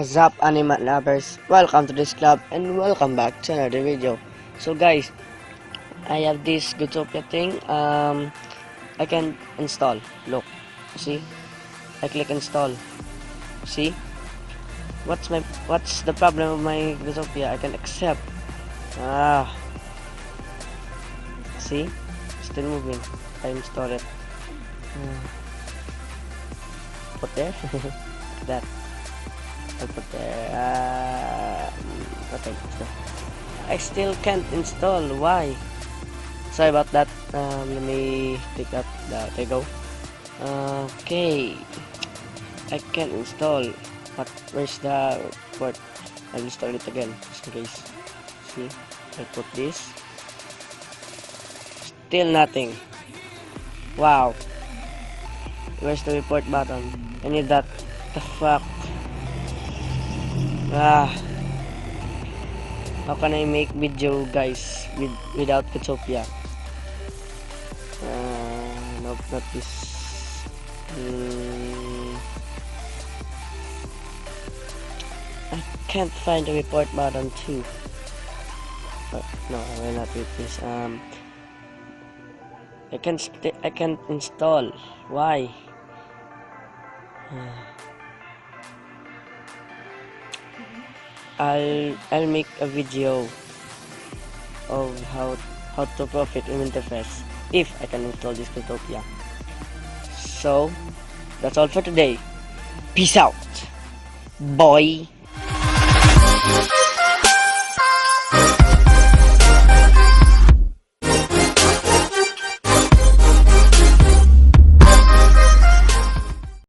What's up, anime lovers? Welcome to this club and welcome back to another video. So guys, I have this Growtopia thing. I can install. Look, see? I click install. See? What's the problem of my Growtopia? I can accept. See? Still moving. I install it. Put there. That. I'll put there. Okay. I still can't install. Why? Sorry about that. Let me pick up the. Okay, go. Okay. I can't install. But where's the port? I'll install it again, just in case. See? I put this. Still nothing. Wow. Where's the report button? I need that. The fuck? How can I make video, guys, without Growtopia? Nope, not this. I can't find the report button too. But no, I will not with this. I can't install. Why? I'll make a video of how to profit in Winterfest if I can install this Growtopia. So that's all for today. Peace out, boy.